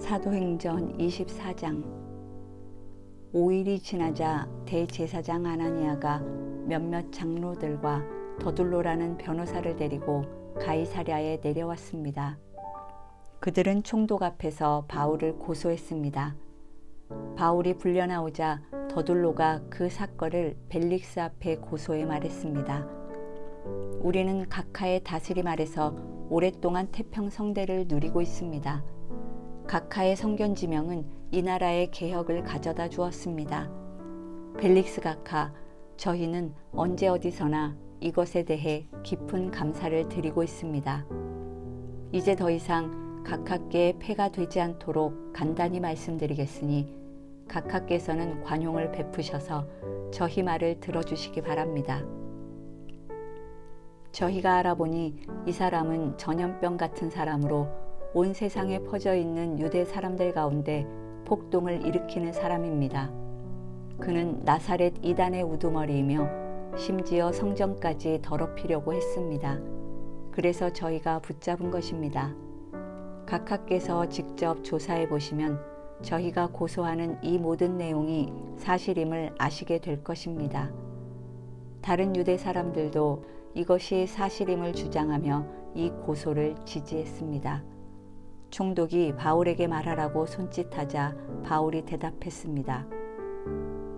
사도행전 24장. 5일이 지나자 대제사장 아나니아가 몇몇 장로들과 더둘로라는 변호사를 데리고 가이사랴에 내려왔습니다. 그들은 총독 앞에서 바울을 고소했습니다. 바울이 불려나오자 더둘로가 그 사건을 벨릭스 앞에 고소해 말했습니다. 우리는 각하의 다스림 아래서 오랫동안 태평성대를 누리고 있습니다. 각하의 성견지명은 이 나라의 개혁을 가져다 주었습니다. 벨릭스 각하, 저희는 언제 어디서나 이것에 대해 깊은 감사를 드리고 있습니다. 이제 더 이상 각하께 폐가 되지 않도록 간단히 말씀드리겠으니 각하께서는 관용을 베푸셔서 저희 말을 들어주시기 바랍니다. 저희가 알아보니 이 사람은 전염병 같은 사람으로 온 세상에 퍼져 있는 유대 사람들 가운데 폭동을 일으키는 사람입니다. 그는 나사렛 이단의 우두머리이며 심지어 성전까지 더럽히려고 했습니다. 그래서 저희가 붙잡은 것입니다. 각하께서 직접 조사해 보시면 저희가 고소하는 이 모든 내용이 사실임을 아시게 될 것입니다. 다른 유대 사람들도 이것이 사실임을 주장하며 이 고소를 지지했습니다. 총독이 바울에게 말하라고 손짓하자 바울이 대답했습니다.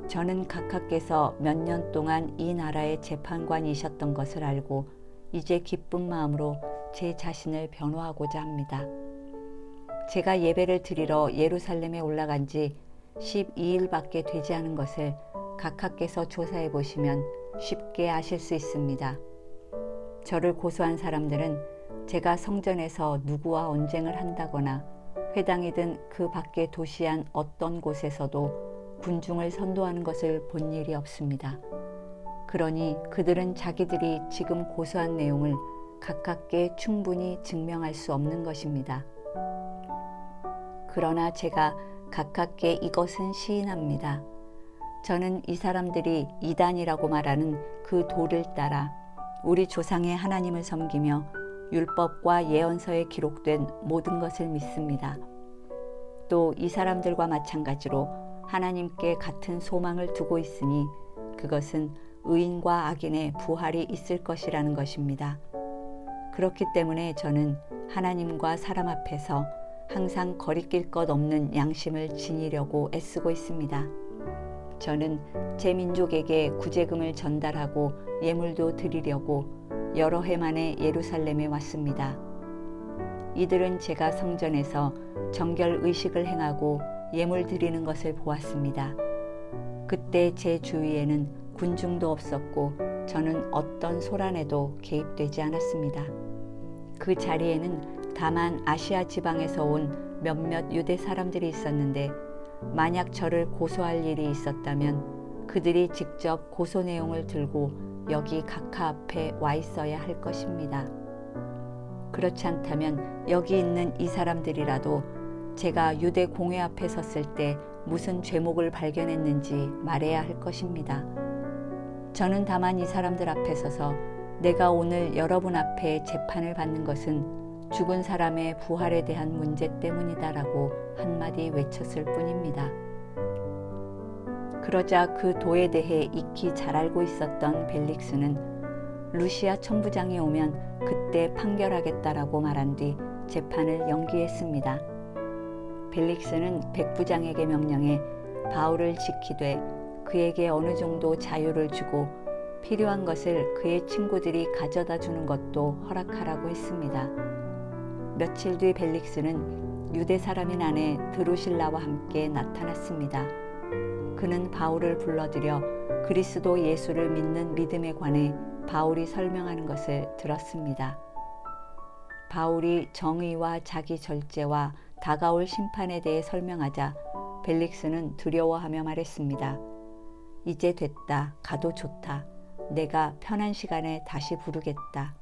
저는 각하께서 몇 년 동안 이 나라의 재판관이셨던 것을 알고 이제 기쁜 마음으로 제 자신을 변호하고자 합니다. 제가 예배를 드리러 예루살렘에 올라간 지 12일밖에 되지 않은 것을 각하께서 조사해 보시면 쉽게 아실 수 있습니다. 저를 고소한 사람들은 제가 성전에서 누구와 언쟁을 한다거나 회당이든 그 밖의 도시한 어떤 곳에서도 군중을 선도하는 것을 본 일이 없습니다. 그러니 그들은 자기들이 지금 고소한 내용을 각하께 충분히 증명할 수 없는 것입니다. 그러나 제가 각하께 이것은 시인합니다. 저는 이 사람들이 이단이라고 말하는 그 도를 따라 우리 조상의 하나님을 섬기며 율법과 예언서에 기록된 모든 것을 믿습니다. 또 이 사람들과 마찬가지로 하나님께 같은 소망을 두고 있으니 그것은 의인과 악인의 부활이 있을 것이라는 것입니다. 그렇기 때문에 저는 하나님과 사람 앞에서 항상 거리낄 것 없는 양심을 지니려고 애쓰고 있습니다. 저는 제 민족에게 구제금을 전달하고 예물도 드리려고 여러 해 만에 예루살렘에 왔습니다. 이들은 제가 성전에서 정결 의식을 행하고 예물 드리는 것을 보았습니다. 그때 제 주위에는 군중도 없었고 저는 어떤 소란에도 개입되지 않았습니다. 그 자리에는 다만 아시아 지방에서 온 몇몇 유대 사람들이 있었는데 만약 저를 고소할 일이 있었다면 그들이 직접 고소 내용을 들고 여기 각하 앞에 와 있어야 할 것입니다. 그렇지 않다면 여기 있는 이 사람들이라도 제가 유대 공회 앞에 섰을 때 무슨 죄목을 발견했는지 말해야 할 것입니다. 저는 다만 이 사람들 앞에 서서 내가 오늘 여러분 앞에 재판을 받는 것은 죽은 사람의 부활에 대한 문제 때문이다라고 한마디 외쳤을 뿐입니다. 그러자 그 도에 대해 익히 잘 알고 있었던 벨릭스는 루시아 천부장이 오면 그때 판결하겠다라고 말한 뒤 재판을 연기했습니다. 벨릭스는 백부장에게 명령해 바울을 지키되 그에게 어느 정도 자유를 주고 필요한 것을 그의 친구들이 가져다 주는 것도 허락하라고 했습니다. 며칠 뒤 벨릭스는 유대 사람인 아내 드루실라와 함께 나타났습니다. 그는 바울을 불러들여 그리스도 예수를 믿는 믿음에 관해 바울이 설명하는 것을 들었습니다. 바울이 정의와 자기 절제와 다가올 심판에 대해 설명하자 벨릭스는 두려워하며 말했습니다. 이제 됐다. 가도 좋다. 내가 편한 시간에 다시 부르겠다.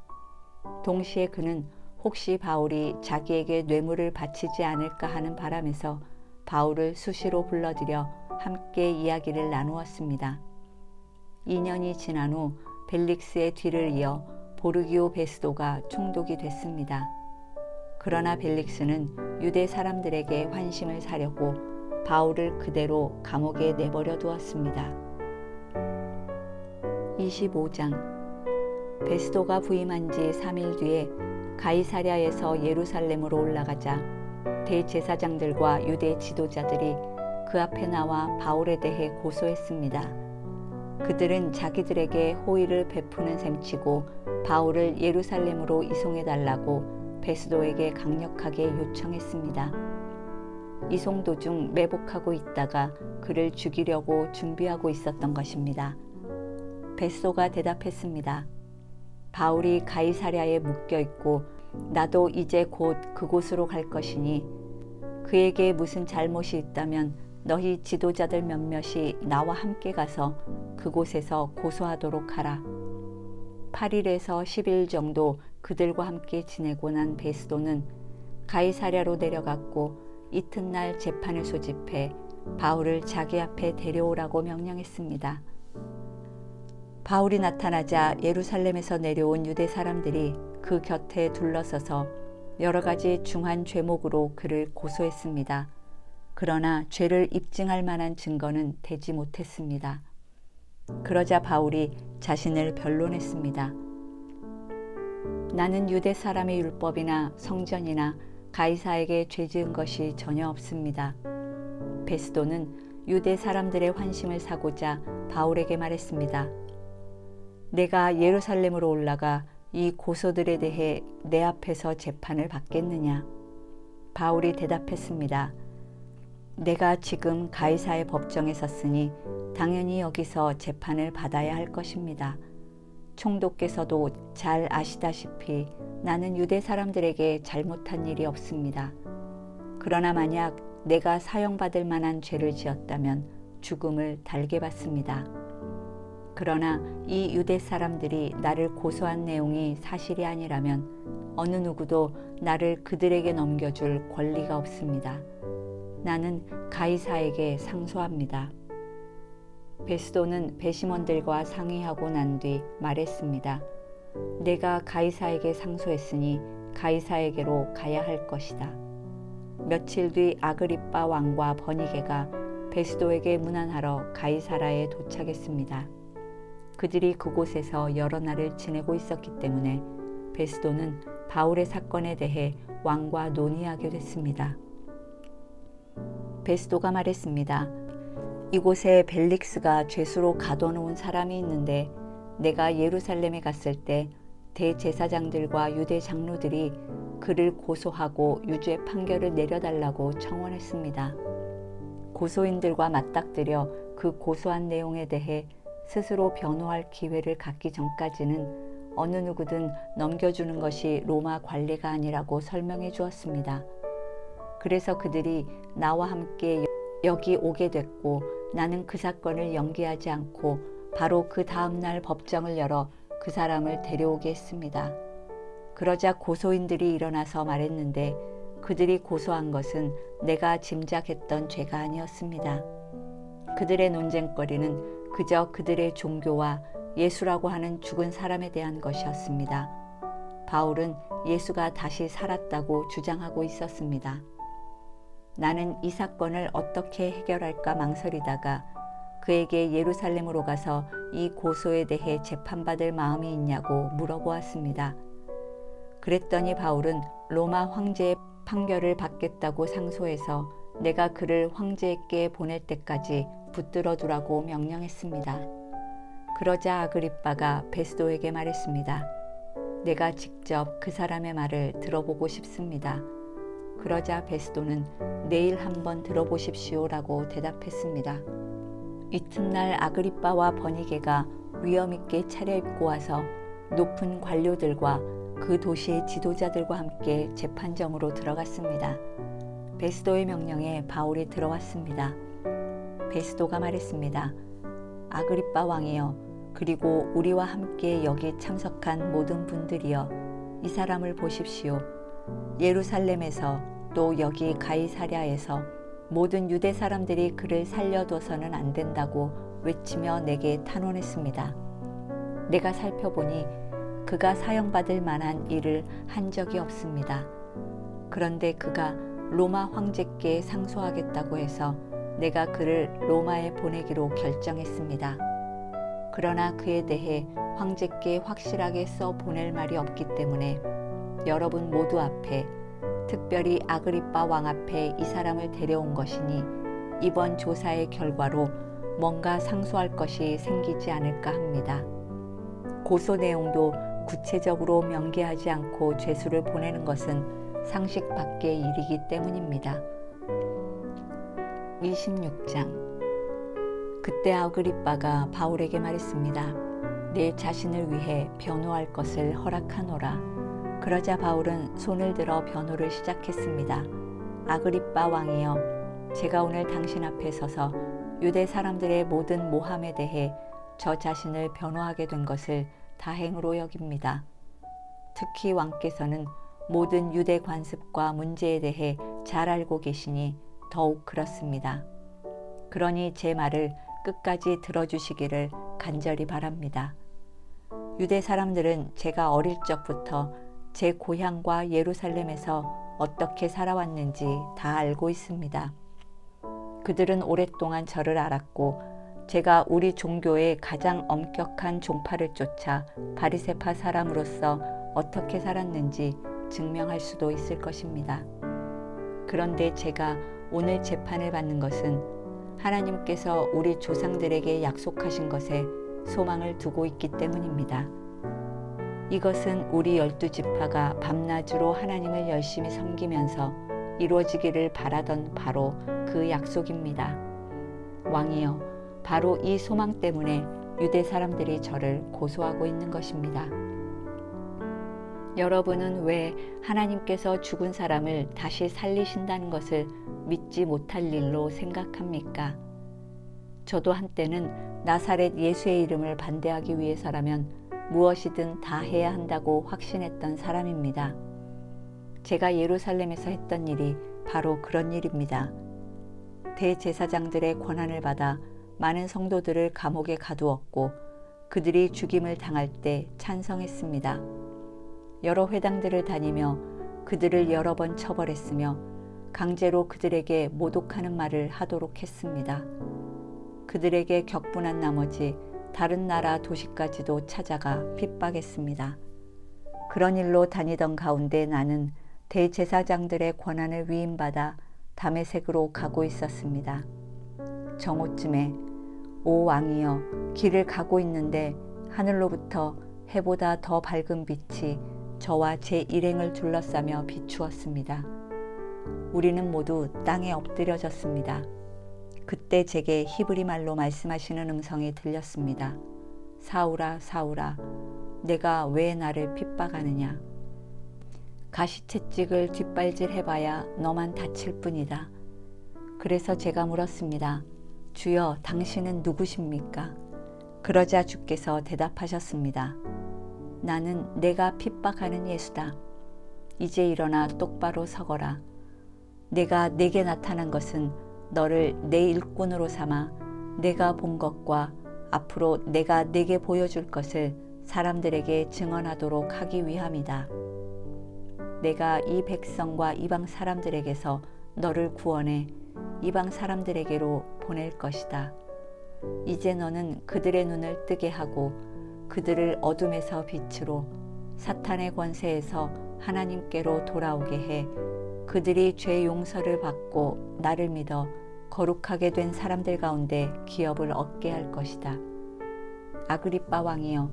동시에 그는 혹시 바울이 자기에게 뇌물을 바치지 않을까 하는 바람에서 바울을 수시로 불러들여 함께 이야기를 나누었습니다. 2년이 지난 후 벨릭스의 뒤를 이어 보르기오 베스도가 총독이 됐습니다. 그러나 벨릭스는 유대 사람들에게 환심을 사려고 바울을 그대로 감옥에 내버려 두었습니다. 25장. 베스도가 부임한 지 3일 뒤에 가이사랴에서 예루살렘으로 올라가자 대제사장들과 유대 지도자들이 그 앞에 나와 바울에 대해 고소했습니다. 그들은 자기들에게 호의를 베푸는 셈치고 바울을 예루살렘으로 이송해달라고 베스도에게 강력하게 요청했습니다. 이송 도중 매복하고 있다가 그를 죽이려고 준비하고 있었던 것입니다. 베스도가 대답했습니다. 바울이 가이사랴에 묶여 있고 나도 이제 곧 그곳으로 갈 것이니 그에게 무슨 잘못이 있다면 너희 지도자들 몇몇이 나와 함께 가서 그곳에서 고소하도록 하라. 8일에서 10일 정도 그들과 함께 지내고 난 베스도는 가이사랴로 내려갔고 이튿날 재판을 소집해 바울을 자기 앞에 데려오라고 명령했습니다. 바울이 나타나자 예루살렘에서 내려온 유대 사람들이 그 곁에 둘러서서 여러 가지 중한 죄목으로 그를 고소했습니다. 그러나 죄를 입증할 만한 증거는 되지 못했습니다. 그러자 바울이 자신을 변론했습니다. 나는 유대 사람의 율법이나 성전이나 가이사에게 죄 지은 것이 전혀 없습니다. 베스도는 유대 사람들의 환심을 사고자 바울에게 말했습니다. 내가 예루살렘으로 올라가 이 고소들에 대해 내 앞에서 재판을 받겠느냐? 바울이 대답했습니다. 내가 지금 가이사의 법정에 섰으니 당연히 여기서 재판을 받아야 할 것입니다. 총독께서도 잘 아시다시피 나는 유대 사람들에게 잘못한 일이 없습니다. 그러나 만약 내가 사형받을 만한 죄를 지었다면 죽음을 달게 받습니다. 그러나 이 유대 사람들이 나를 고소한 내용이 사실이 아니라면 어느 누구도 나를 그들에게 넘겨줄 권리가 없습니다. 나는 가이사에게 상소합니다. 베스도는 배심원들과 상의하고 난 뒤 말했습니다. 내가 가이사에게 상소했으니 가이사에게로 가야 할 것이다. 며칠 뒤 아그리빠 왕과 버니게가 베스도에게 문안하러 가이사라에 도착했습니다. 그들이 그곳에서 여러 날을 지내고 있었기 때문에 베스도는 바울의 사건에 대해 왕과 논의하게 됐습니다. 베스도가 말했습니다. 이곳에 벨릭스가 죄수로 가둬놓은 사람이 있는데 내가 예루살렘에 갔을 때 대제사장들과 유대 장로들이 그를 고소하고 유죄 판결을 내려달라고 청원했습니다. 고소인들과 맞닥뜨려 그 고소한 내용에 대해 스스로 변호할 기회를 갖기 전까지는 어느 누구든 넘겨주는 것이 로마 관례가 아니라고 설명해 주었습니다. 그래서 그들이 나와 함께 여기 오게 됐고 나는 그 사건을 연기하지 않고 바로 그 다음날 법정을 열어 그 사람을 데려오게 했습니다. 그러자 고소인들이 일어나서 말했는데 그들이 고소한 것은 내가 짐작했던 죄가 아니었습니다. 그들의 논쟁거리는 그저 그들의 종교와 예수라고 하는 죽은 사람에 대한 것이었습니다. 바울은 예수가 다시 살았다고 주장하고 있었습니다. 나는 이 사건을 어떻게 해결할까 망설이다가 그에게 예루살렘으로 가서 이 고소에 대해 재판받을 마음이 있냐고 물어보았습니다. 그랬더니 바울은 로마 황제의 판결을 받겠다고 상소해서 내가 그를 황제에게 보낼 때까지 붙들어 두라고 명령했습니다. 그러자 아그리빠가 베스도에게 말했습니다. 내가 직접 그 사람의 말을 들어보고 싶습니다. 그러자 베스도는 내일 한번 들어보십시오라고 대답했습니다. 이튿날 아그리빠와 버니게가 위엄있게 차려입고 와서 높은 관료들과 그 도시의 지도자들과 함께 재판정으로 들어갔습니다. 베스도의 명령에 바울이 들어왔습니다. 베스도가 말했습니다. 아그리빠 왕이여, 그리고 우리와 함께 여기 참석한 모든 분들이여, 이 사람을 보십시오. 예루살렘에서 또 여기 가이사랴에서 모든 유대 사람들이 그를 살려둬서는 안 된다고 외치며 내게 탄원했습니다. 내가 살펴보니 그가 사형받을 만한 일을 한 적이 없습니다. 그런데 그가 로마 황제께 상소하겠다고 해서 내가 그를 로마에 보내기로 결정했습니다. 그러나 그에 대해 황제께 확실하게 써 보낼 말이 없기 때문에 여러분 모두 앞에, 특별히 아그리빠 왕 앞에 이 사람을 데려온 것이니 이번 조사의 결과로 뭔가 상소할 것이 생기지 않을까 합니다. 고소 내용도 구체적으로 명기하지 않고 죄수를 보내는 것은 상식 밖의 일이기 때문입니다. 26장. 그때 아그리빠가 바울에게 말했습니다. 내 자신을 위해 변호할 것을 허락하노라. 그러자 바울은 손을 들어 변호를 시작했습니다. 아그리빠 왕이여, 제가 오늘 당신 앞에 서서 유대 사람들의 모든 모함에 대해 저 자신을 변호하게 된 것을 다행으로 여깁니다. 특히 왕께서는 모든 유대 관습과 문제에 대해 잘 알고 계시니 더욱 그렇습니다. 그러니 제 말을 끝까지 들어주시기를 간절히 바랍니다. 유대 사람들은 제가 어릴 적부터 제 고향과 예루살렘에서 어떻게 살아왔는지 다 알고 있습니다. 그들은 오랫동안 저를 알았고 제가 우리 종교의 가장 엄격한 종파를 쫓아 바리새파 사람으로서 어떻게 살았는지 증명할 수도 있을 것입니다. 그런데 제가 오늘 재판을 받는 것은 하나님께서 우리 조상들에게 약속하신 것에 소망을 두고 있기 때문입니다. 이것은 우리 12지파가 밤낮으로 하나님을 열심히 섬기면서 이루어지기를 바라던 바로 그 약속입니다. 왕이여, 바로 이 소망 때문에 유대 사람들이 저를 고소하고 있는 것입니다. 여러분은 왜 하나님께서 죽은 사람을 다시 살리신다는 것을 믿지 못할 일로 생각합니까? 저도 한때는 나사렛 예수의 이름을 반대하기 위해서라면 무엇이든 다 해야 한다고 확신했던 사람입니다. 제가 예루살렘에서 했던 일이 바로 그런 일입니다. 대제사장들의 권한을 받아 많은 성도들을 감옥에 가두었고 그들이 죽임을 당할 때 찬성했습니다. 여러 회당들을 다니며 그들을 여러 번 처벌했으며 강제로 그들에게 모독하는 말을 하도록 했습니다. 그들에게 격분한 나머지 다른 나라 도시까지도 찾아가 핍박했습니다. 그런 일로 다니던 가운데 나는 대제사장들의 권한을 위임받아 다메섹으로 가고 있었습니다. 정오쯤에 오 왕이여, 길을 가고 있는데 하늘로부터 해보다 더 밝은 빛이 저와 제 일행을 둘러싸며 비추었습니다. 우리는 모두 땅에 엎드려졌습니다. 그때 제게 히브리 말로 말씀하시는 음성이 들렸습니다. 사울아, 사울아, 내가 왜 나를 핍박하느냐? 가시채찍을 뒷발질해봐야 너만 다칠 뿐이다. 그래서 제가 물었습니다. 주여, 당신은 누구십니까? 그러자 주께서 대답하셨습니다. 나는 내가 핍박하는 예수다. 이제 일어나 똑바로 서거라. 내가 내게 나타난 것은 너를 내 일꾼으로 삼아 내가 본 것과 앞으로 내가 내게 보여줄 것을 사람들에게 증언하도록 하기 위함이다. 내가 이 백성과 이방 사람들에게서 너를 구원해 이방 사람들에게로 보낼 것이다. 이제 너는 그들의 눈을 뜨게 하고 그들을 어둠에서 빛으로 사탄의 권세에서 하나님께로 돌아오게 해 그들이 죄 용서를 받고 나를 믿어 거룩하게 된 사람들 가운데 기업을 얻게 할 것이다. 아그리빠 왕이여,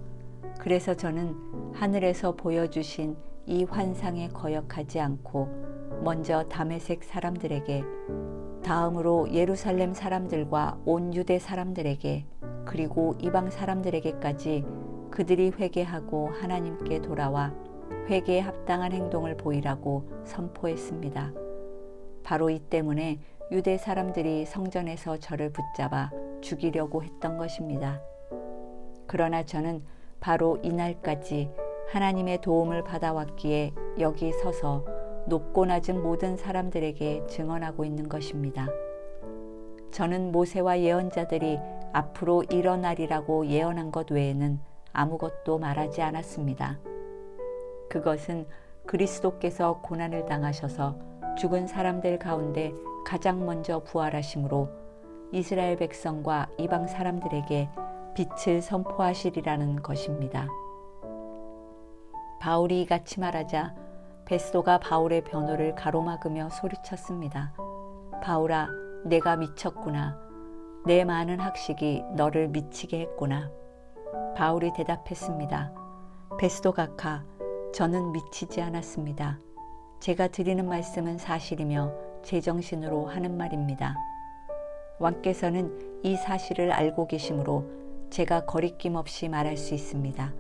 그래서 저는 하늘에서 보여주신 이 환상에 거역하지 않고 먼저 다메섹 사람들에게, 다음으로 예루살렘 사람들과 온 유대 사람들에게, 그리고 이방 사람들에게까지 그들이 회개하고 하나님께 돌아와 회개에 합당한 행동을 보이라고 선포했습니다. 바로 이 때문에 유대 사람들이 성전에서 저를 붙잡아 죽이려고 했던 것입니다. 그러나 저는 바로 이날까지 하나님의 도움을 받아왔기에 여기 서서 높고 낮은 모든 사람들에게 증언하고 있는 것입니다. 저는 모세와 예언자들이 앞으로 일어나리라고 예언한 것 외에는 아무것도 말하지 않았습니다. 그것은 그리스도께서 고난을 당하셔서 죽은 사람들 가운데 가장 먼저 부활하심으로 이스라엘 백성과 이방 사람들에게 빛을 선포하시리라는 것입니다. 바울이 이같이 말하자 베스도가 바울의 변호를 가로막으며 소리쳤습니다. 바울아, 내가 미쳤구나. 내 많은 학식이 너를 미치게 했구나. 바울이 대답했습니다. 베스도 각하, 저는 미치지 않았습니다. 제가 드리는 말씀은 사실이며 제정신으로 하는 말입니다. 왕께서는 이 사실을 알고 계시므로 제가 거리낌 없이 말할 수 있습니다.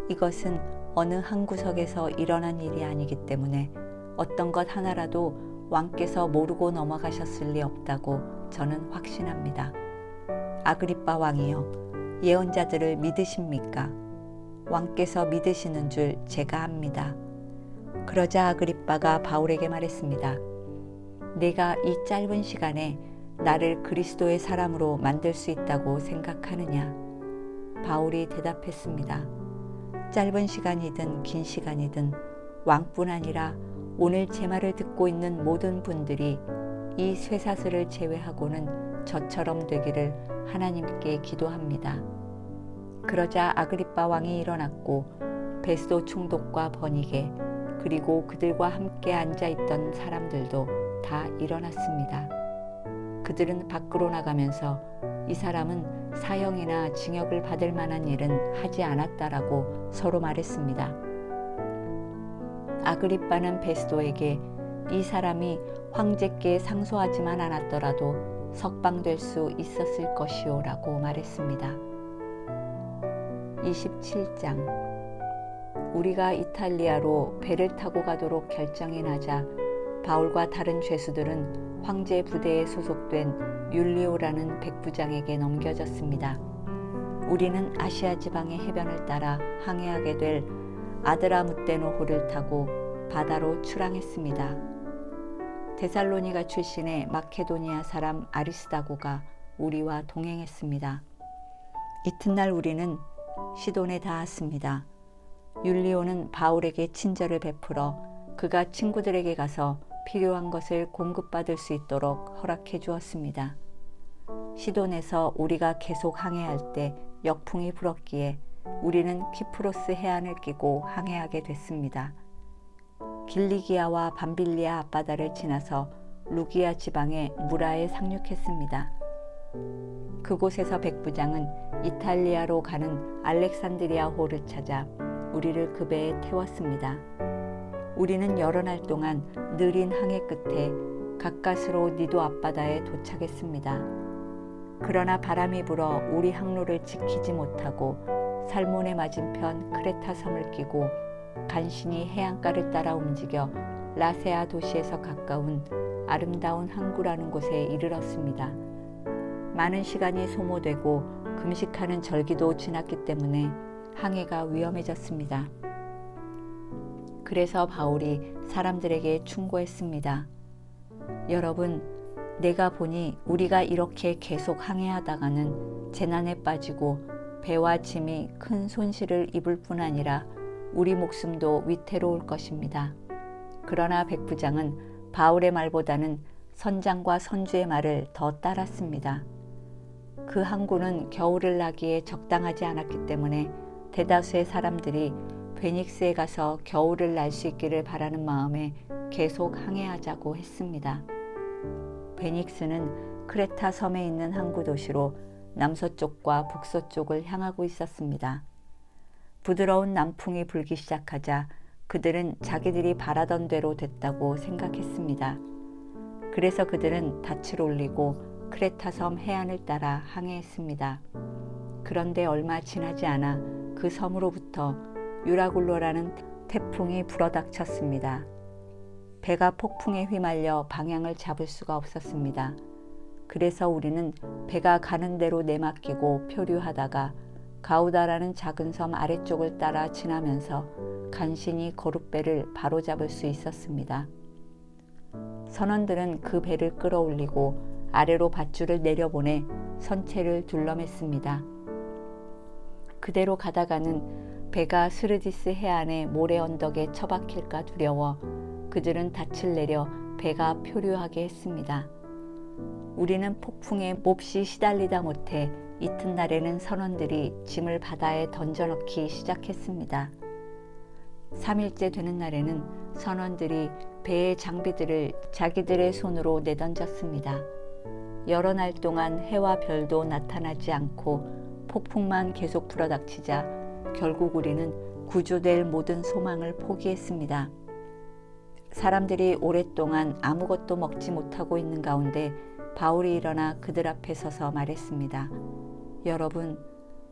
이것은 어느 한 구석에서 일어난 일이 아니기 때문에 어떤 것 하나라도 왕께서 모르고 넘어가셨을 리 없다고 저는 확신합니다. 아그리빠 왕이여, 예언자들을 믿으십니까? 왕께서 믿으시는 줄 제가 압니다. 그러자 아그리빠가 바울에게 말했습니다. 내가 이 짧은 시간에 나를 그리스도의 사람으로 만들 수 있다고 생각하느냐? 바울이 대답했습니다. 짧은 시간이든 긴 시간이든 왕뿐 아니라 오늘 제 말을 듣고 있는 모든 분들이 이 쇠사슬을 제외하고는 저처럼 되기를 하나님께 기도합니다. 그러자 아그리빠 왕이 일어났고 베스도 총독과 버니게 그리고 그들과 함께 앉아있던 사람들도 다 일어났습니다. 그들은 밖으로 나가면서 이 사람은 사형이나 징역을 받을 만한 일은 하지 않았다라고 서로 말했습니다. 아그리빠는 베스도에게 이 사람이 황제께 상소하지만 않았더라도 석방될 수 있었을 것이오 라고 말했습니다. 27장. 우리가 이탈리아로 배를 타고 가도록 결정이 나자 바울과 다른 죄수들은 황제 부대에 소속된 율리오라는 백부장에게 넘겨졌습니다. 우리는 아시아 지방의 해변을 따라 항해하게 될 아드라무떼노호를 타고 바다로 출항했습니다. 데살로니가 출신의 마케도니아 사람 아리스다고가 우리와 동행했습니다. 이튿날 우리는 시돈에 닿았습니다. 율리오는 바울에게 친절을 베풀어 그가 친구들에게 가서 필요한 것을 공급받을 수 있도록 허락해 주었습니다. 시돈에서 우리가 계속 항해할 때 역풍이 불었기에 우리는 키프로스 해안을 끼고 항해하게 됐습니다. 길리기아와 밤빌리아 앞바다를 지나서 루기아 지방의 무라에 상륙했습니다. 그곳에서 백부장은 이탈리아로 가는 알렉산드리아호를 찾아 우리를 그 배에 태웠습니다. 우리는 여러 날 동안 느린 항해 끝에 가까스로 니도 앞바다에 도착했습니다. 그러나 바람이 불어 우리 항로를 지키지 못하고 살몬의 맞은편 크레타 섬을 끼고 간신히 해안가를 따라 움직여 라세아 도시에서 가까운 아름다운 항구라는 곳에 이르렀습니다. 많은 시간이 소모되고 금식하는 절기도 지났기 때문에 항해가 위험해졌습니다. 그래서 바울이 사람들에게 충고했습니다. 여러분, 내가 보니 우리가 이렇게 계속 항해하다가는 재난에 빠지고 배와 짐이 큰 손실을 입을 뿐 아니라 우리 목숨도 위태로울 것입니다. 그러나 백부장은 바울의 말보다는 선장과 선주의 말을 더 따랐습니다. 그 항구는 겨울을 나기에 적당하지 않았기 때문에 대다수의 사람들이 베닉스에 가서 겨울을 날 수 있기를 바라는 마음에 계속 항해하자고 했습니다. 베닉스는 크레타 섬에 있는 항구 도시로 남서쪽과 북서쪽을 향하고 있었습니다. 부드러운 남풍이 불기 시작하자 그들은 자기들이 바라던 대로 됐다고 생각했습니다. 그래서 그들은 닻을 올리고 크레타 섬 해안을 따라 항해했습니다. 그런데 얼마 지나지 않아 그 섬으로부터 유라굴로라는 태풍이 불어닥쳤습니다. 배가 폭풍에 휘말려 방향을 잡을 수가 없었습니다. 그래서 우리는 배가 가는 대로 내맡기고 표류하다가 가우다라는 작은 섬 아래쪽을 따라 지나면서 간신히 거룻배를 바로잡을 수 있었습니다. 선원들은 그 배를 끌어올리고 아래로 밧줄을 내려보내 선체를 둘러맸습니다. 그대로 가다가는 배가 스르디스 해안의 모래 언덕에 처박힐까 두려워 그들은 닻을 내려 배가 표류하게 했습니다. 우리는 폭풍에 몹시 시달리다 못해 이튿날에는 선원들이 짐을 바다에 던져넣기 시작했습니다. 3일째 되는 날에는 선원들이 배의 장비들을 자기들의 손으로 내던졌습니다. 여러 날 동안 해와 별도 나타나지 않고 폭풍만 계속 불어닥치자 결국 우리는 구조될 모든 소망을 포기했습니다. 사람들이 오랫동안 아무것도 먹지 못하고 있는 가운데 바울이 일어나 그들 앞에 서서 말했습니다. 여러분,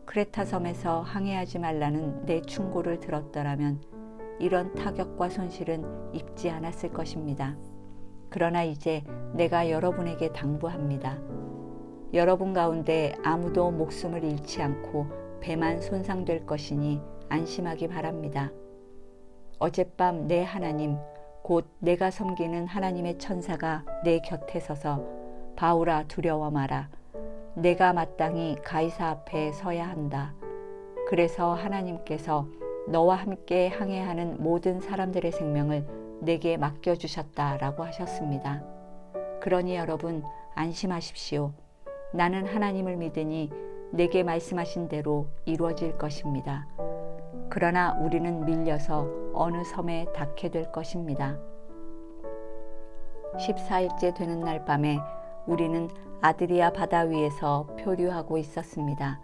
크레타 섬에서 항해하지 말라는 내 충고를 들었더라면 이런 타격과 손실은 입지 않았을 것입니다. 그러나 이제 내가 여러분에게 당부합니다. 여러분 가운데 아무도 목숨을 잃지 않고 배만 손상될 것이니 안심하기 바랍니다. 어젯밤 내 하나님, 곧 내가 섬기는 하나님의 천사가 내 곁에 서서 바울아 두려워 마라. 내가 마땅히 가이사 앞에 서야 한다. 그래서 하나님께서 너와 함께 항해하는 모든 사람들의 생명을 내게 맡겨주셨다라고 하셨습니다. 그러니 여러분 안심하십시오. 나는 하나님을 믿으니 내게 말씀하신 대로 이루어질 것입니다. 그러나 우리는 밀려서 어느 섬에 닿게 될 것입니다. 14일째 되는 날 밤에 우리는 아드리아 바다 위에서 표류하고 있었습니다.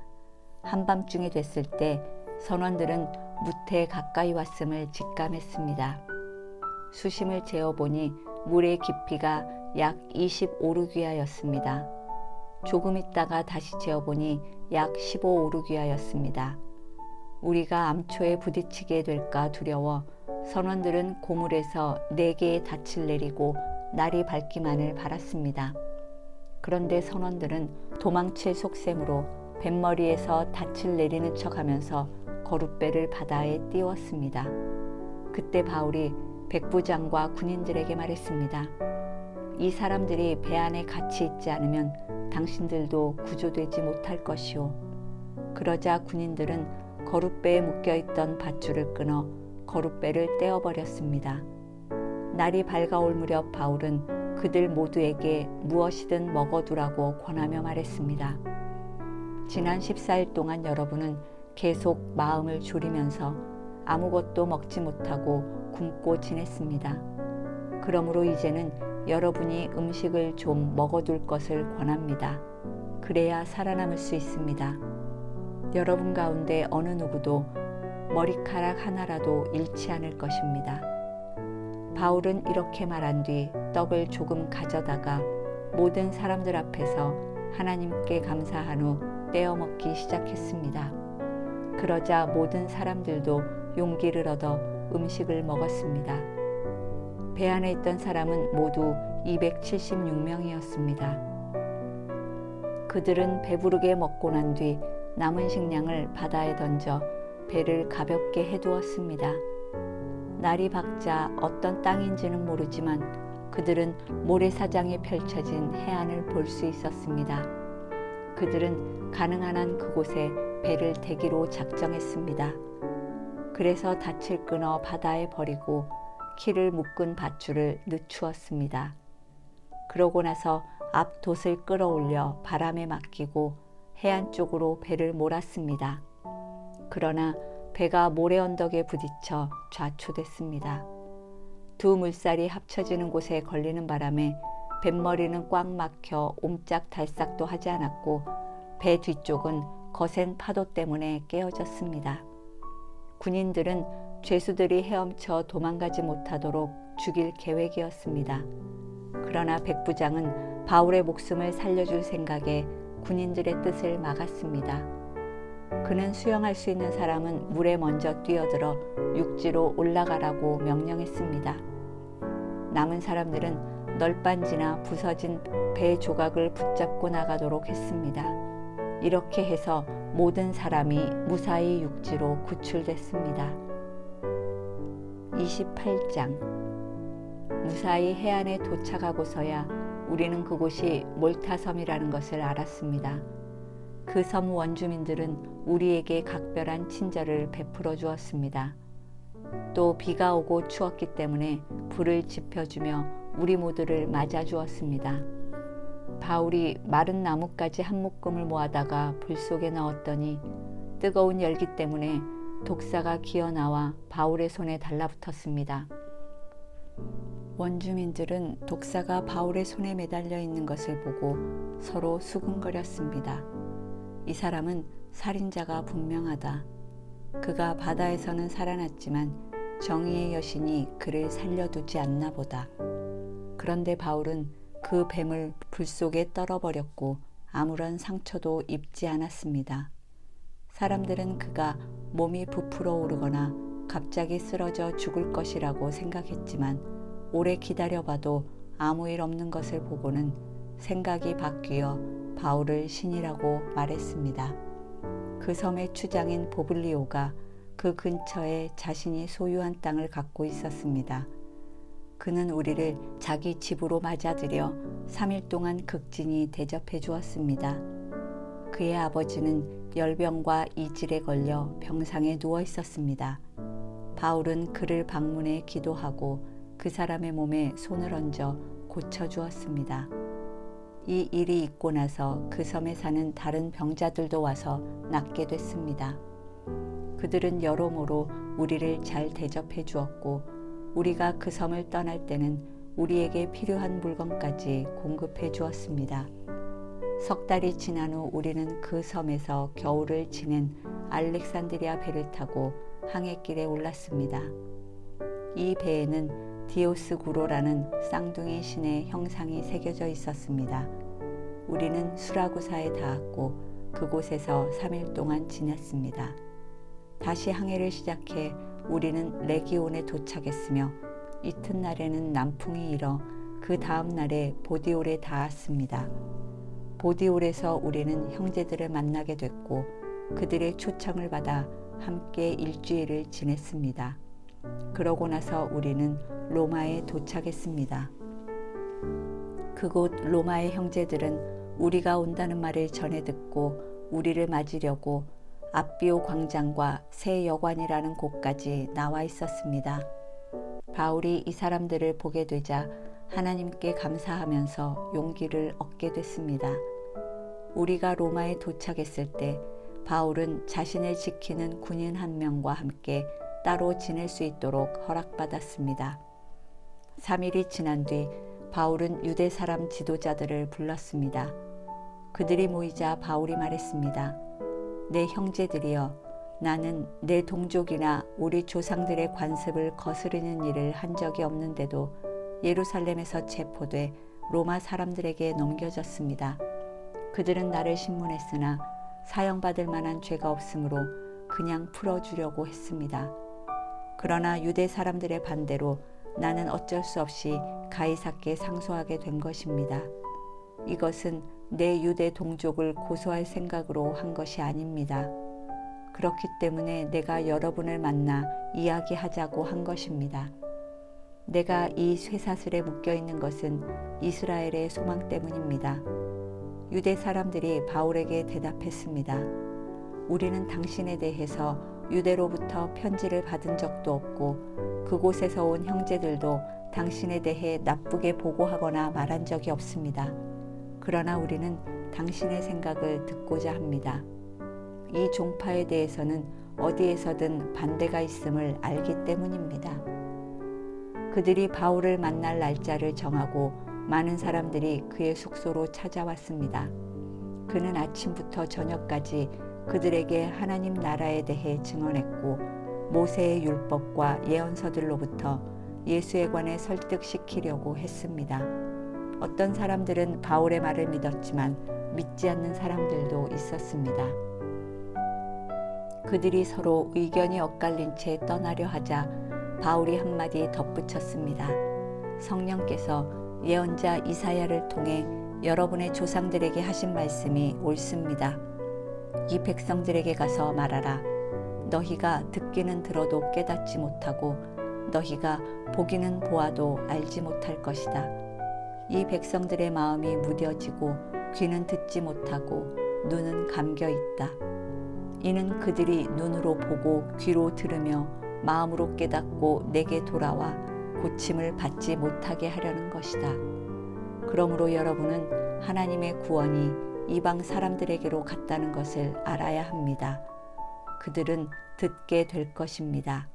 한밤중이 됐을 때 선원들은 무태에 가까이 왔음을 직감했습니다. 수심을 재어보니 물의 깊이가 약 25루기아였습니다. 조금 있다가 다시 재어보니 약 15오루기아였습니다. 우리가 암초에 부딪히게 될까 두려워 선원들은 고물에서 4개의 닻을 내리고 날이 밝기만을 바랐습니다. 그런데 선원들은 도망칠 속셈으로 뱃머리에서 닻을 내리는 척하면서 거룻배를 바다에 띄웠습니다. 그때 바울이 백부장과 군인들에게 말했습니다. 이 사람들이 배 안에 같이 있지 않으면 당신들도 구조되지 못할 것이오. 그러자 군인들은 거룻배에 묶여있던 밧줄을 끊어 거룻배를 떼어버렸습니다. 날이 밝아올 무렵 바울은 그들 모두에게 무엇이든 먹어두라고 권하며 말했습니다. 지난 14일 동안 여러분은 계속 마음을 졸이면서 아무것도 먹지 못하고 굶고 지냈습니다. 그러므로 이제는 여러분이 음식을 좀 먹어둘 것을 권합니다. 그래야 살아남을 수 있습니다. 여러분 가운데 어느 누구도 머리카락 하나라도 잃지 않을 것입니다. 바울은 이렇게 말한 뒤 떡을 조금 가져다가 모든 사람들 앞에서 하나님께 감사한 후 떼어 먹기 시작했습니다. 그러자 모든 사람들도 용기를 얻어 음식을 먹었습니다. 배 안에 있던 사람은 모두 276명이었습니다. 그들은 배부르게 먹고 난 뒤 남은 식량을 바다에 던져 배를 가볍게 해두었습니다. 날이 밝자 어떤 땅인지는 모르지만 그들은 모래사장에 펼쳐진 해안을 볼 수 있었습니다. 그들은 가능한 한 그곳에 배를 대기로 작정했습니다. 그래서 닻을 끊어 바다에 버리고 키를 묶은 밧줄을 늦추었습니다. 그러고 나서 앞 돛을 끌어올려 바람에 맡기고 해안 쪽으로 배를 몰았습니다. 그러나 배가 모래 언덕에 부딪혀 좌초됐습니다. 두 물살이 합쳐지는 곳에 걸리는 바람에 뱃머리는 꽉 막혀 옴짝달싹도 하지 않았고 배 뒤쪽은 거센 파도 때문에 깨어졌습니다. 군인들은 죄수들이 헤엄쳐 도망가지 못하도록 죽일 계획이었습니다. 그러나 백부장은 바울의 목숨을 살려줄 생각에 군인들의 뜻을 막았습니다. 그는 수영할 수 있는 사람은 물에 먼저 뛰어들어 육지로 올라가라고 명령했습니다. 남은 사람들은 널빤지나 부서진 배 조각을 붙잡고 나가도록 했습니다. 이렇게 해서 모든 사람이 무사히 육지로 구출됐습니다. 28장. 무사히 해안에 도착하고서야 우리는 그곳이 몰타섬이라는 것을 알았습니다. 그 섬 원주민들은 우리에게 각별한 친절을 베풀어 주었습니다. 또 비가 오고 추웠기 때문에 불을 지펴주며 우리 모두를 맞아주었습니다. 바울이 마른 나뭇가지 한 묶음을 모아다가 불 속에 넣었더니 뜨거운 열기 때문에 독사가 기어나와 바울의 손에 달라붙었습니다. 원주민들은 독사가 바울의 손에 매달려 있는 것을 보고 서로 수군거렸습니다. 이 사람은 살인자가 분명하다. 그가 바다에서는 살아났지만 정의의 여신이 그를 살려두지 않나 보다. 그런데 바울은 그 뱀을 불 속에 떨어버렸고 아무런 상처도 입지 않았습니다. 사람들은 그가 몸이 부풀어 오르거나 갑자기 쓰러져 죽을 것이라고 생각했지만 오래 기다려봐도 아무 일 없는 것을 보고는 생각이 바뀌어 바울을 신이라고 말했습니다. 그 섬의 추장인 보블리오가 그 근처에 자신이 소유한 땅을 갖고 있었습니다. 그는 우리를 자기 집으로 맞아들여 3일 동안 극진히 대접해 주었습니다. 그의 아버지는 열병과 이질에 걸려 병상에 누워 있었습니다. 바울은 그를 방문해 기도하고 그 사람의 몸에 손을 얹어 고쳐주었습니다. 이 일이 있고 나서 그 섬에 사는 다른 병자들도 와서 낫게 됐습니다. 그들은 여러모로 우리를 잘 대접해 주었고 우리가 그 섬을 떠날 때는 우리에게 필요한 물건까지 공급해 주었습니다. 석 달이 지난 후 우리는 그 섬에서 겨울을 지낸 알렉산드리아 배를 타고 항해길에 올랐습니다. 이 배에는 디오스구로라는 쌍둥이 신의 형상이 새겨져 있었습니다. 우리는 수라구사에 닿았고 그곳에서 3일 동안 지냈습니다. 다시 항해를 시작해 우리는 레기온에 도착했으며 이튿날에는 남풍이 일어 그 다음 날에 보디올에 닿았습니다. 보디올에서 우리는 형제들을 만나게 됐고 그들의 초청을 받아 함께 일주일을 지냈습니다. 그러고 나서 우리는 로마에 도착했습니다. 그곳 로마의 형제들은 우리가 온다는 말을 전해 듣고 우리를 맞으려고 앞비오 광장과 새 여관이라는 곳까지 나와 있었습니다. 바울이 이 사람들을 보게 되자 하나님께 감사하면서 용기를 얻게 됐습니다. 우리가 로마에 도착했을 때 바울은 자신을 지키는 군인 한 명과 함께 따로 지낼 수 있도록 허락받았습니다. 3일이 지난 뒤 바울은 유대 사람 지도자들을 불렀습니다. 그들이 모이자 바울이 말했습니다. 내 형제들이여, 나는 내 동족이나 우리 조상들의 관습을 거스르는 일을 한 적이 없는데도 예루살렘에서 체포돼 로마 사람들에게 넘겨졌습니다. 그들은 나를 신문했으나 사형받을 만한 죄가 없으므로 그냥 풀어주려고 했습니다. 그러나 유대 사람들의 반대로 나는 어쩔 수 없이 가이사께 상소하게 된 것입니다. 이것은 내 유대 동족을 고소할 생각으로 한 것이 아닙니다. 그렇기 때문에 내가 여러분을 만나 이야기하자고 한 것입니다. 내가 이 쇠사슬에 묶여 있는 것은 이스라엘의 소망 때문입니다. 유대 사람들이 바울에게 대답했습니다. 우리는 당신에 대해서 유대로부터 편지를 받은 적도 없고 그곳에서 온 형제들도 당신에 대해 나쁘게 보고하거나 말한 적이 없습니다. 그러나 우리는 당신의 생각을 듣고자 합니다. 이 종파에 대해서는 어디에서든 반대가 있음을 알기 때문입니다. 그들이 바울을 만날 날짜를 정하고 많은 사람들이 그의 숙소로 찾아왔습니다. 그는 아침부터 저녁까지 그들에게 하나님 나라에 대해 증언했고 모세의 율법과 예언서들로부터 예수에 관해 설득시키려고 했습니다. 어떤 사람들은 바울의 말을 믿었지만 믿지 않는 사람들도 있었습니다. 그들이 서로 의견이 엇갈린 채 떠나려 하자 바울이 한마디 덧붙였습니다. 성령께서 예언자 이사야를 통해 여러분의 조상들에게 하신 말씀이 옳습니다. 이 백성들에게 가서 말하라. 너희가 듣기는 들어도 깨닫지 못하고 너희가 보기는 보아도 알지 못할 것이다. 이 백성들의 마음이 무뎌지고 귀는 듣지 못하고 눈은 감겨 있다. 이는 그들이 눈으로 보고 귀로 들으며 마음으로 깨닫고 내게 돌아와 고침을 받지 못하게 하려는 것이다. 그러므로 여러분은 하나님의 구원이 이방 사람들에게로 갔다는 것을 알아야 합니다. 그들은 듣게 될 것입니다.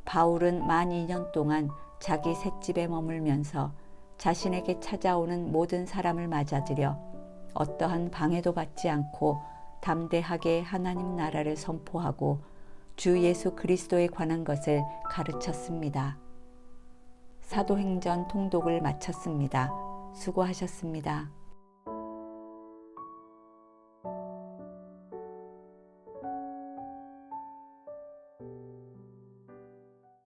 바울은 만 2년 동안 자기 셋집에 머물면서 자신에게 찾아오는 모든 사람을 맞아들여 어떠한 방해도 받지 않고 담대하게 하나님 나라를 선포하고 주 예수 그리스도에 관한 것을 가르쳤습니다. 사도행전 통독을 마쳤습니다. 수고하셨습니다.